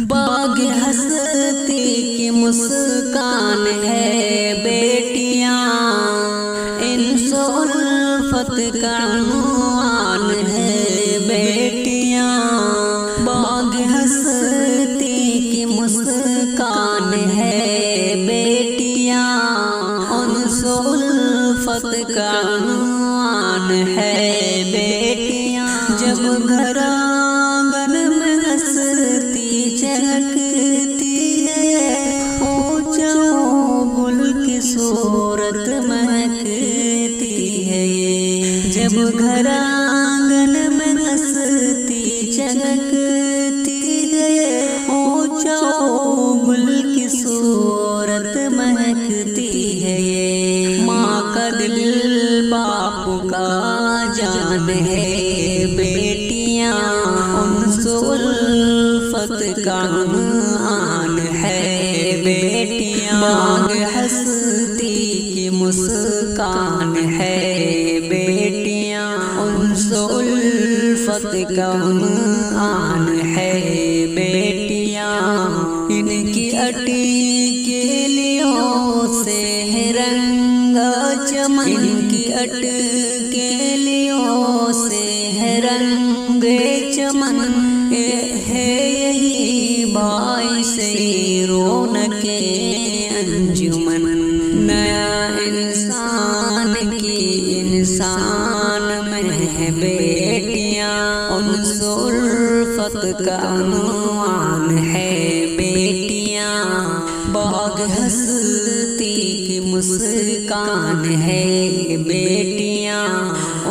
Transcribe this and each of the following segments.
باغ ہستی کی مسکان ہے بیٹیاں، انس و الفت کا عنوان ہے بیٹیاں، باغ ہستی کی مسکان ہے بیٹیاں، انس و الفت کا عنوان ہے بیٹیاں، جب گھر آنگن میں ہستی چہکتی ہے، اونچا گل کی صورت مہکتی ہے یہ، جب گھر آنگن میں ہستی چہکتی ہے، اونچا گل کی صورت مہکتی ہے یہ، ماں کا دل باپ کا جان ہے بیٹیاں، انس و الفت کا عنوان ہے بیٹیاں، باغ ہستی کی مسکان ہے بیٹیاں، انس و الفت کا عنوان ہے بیٹیاں، ان کی اٹی کے لیوں سے ہے رنگا چمن، ان کی اٹ کے لیوں سے ہے رنگ چمن، ہے یہی باعث رونق انجمن، نیا انسان کی انسان میں ہے بیٹیاں، انس و الفت کا عنوان ہے بیٹیاں، باغ ہستی کی مسکان ہے بیٹیاں،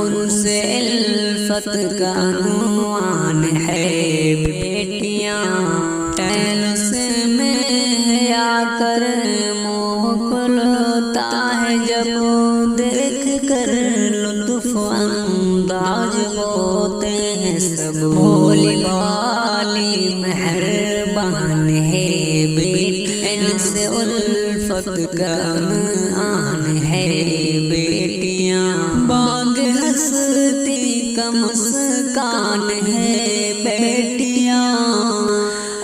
انس و الفت کا عنوان ہے بیٹیاں، ٹیلس میں آ کر منہ کھلتا ہے جب دیکھ کر لطف انداز ہوتے ہیں سب، بھولی بھالی مہربان ہے بیٹی، انس و الفت کا عنوان ہے بیٹیاں، باغ ہستی کا مسکان ہے بیٹیاں،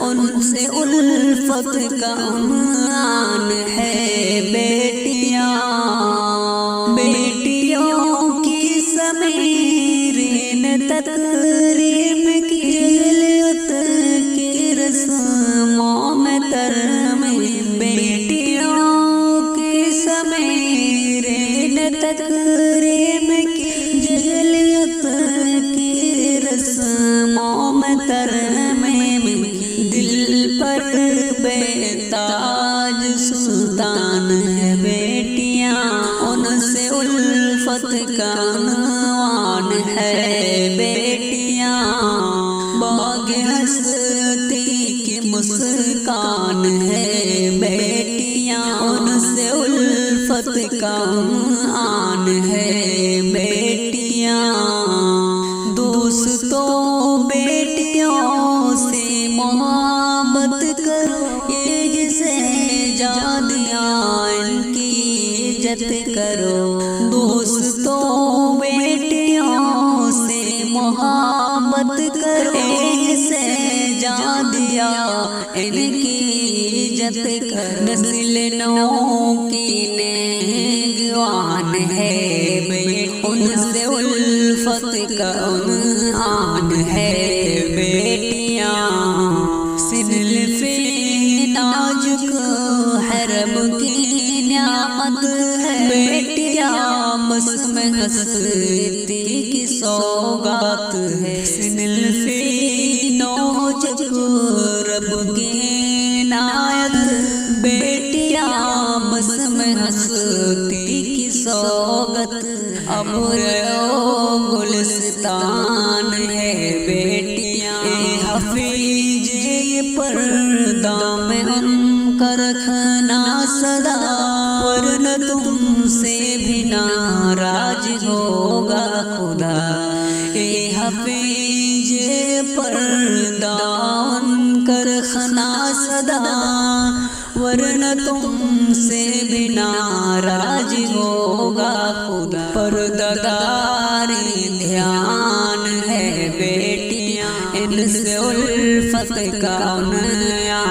انس و الفت کا عنوان ہے بیٹیاں، بیٹیوں کی سمیرین تقریب کی جہلیت کی رسموں میں ترمیم، بیٹیوں کی سمیرین تقریب کی جہلیت کی رسموں میں ترمیم، دل پر بے تاج سلطان ہے بیٹیاں، انس و الفت کا عنوان ہے بیٹیاں، باغ ہستی کی مسکان ہے بیٹیاں، انس و الفت کا عنوان ہے بیٹیاں، دوستوں بیٹیوں سے محبت کرو، یہ جسے جادیاں ان کی عزت کرو، دوستوں بیٹیوں سے محبت کرو، جسے جادیاں ان کی عزت کرو، نسل نو کی نگوان ہے بیٹی، انس و الفت کا عنوان ہے بیٹیاں، صنف نازک حرم کی نعمت ہے بیٹیاں، بسم ہستی کی سوغات ہے، صنف نازک رب کی عنایت بیٹیاں، بسم ہستی کی سوغات، ابر و گلستان ہے بیٹیاں، اے حفیظ یہ پردہ میں ان کا رکھنا صدا، ورنہ تم سے بھی ناراض ہوگا خدا، اے حفیظ یہ پردہ ان کا رکھنا صدا، ورنہ تم سے بھی ناراض ہوگا خدا، پردہ داری دھیان ہے بیٹیاں، ان ان سے الفت کا نیا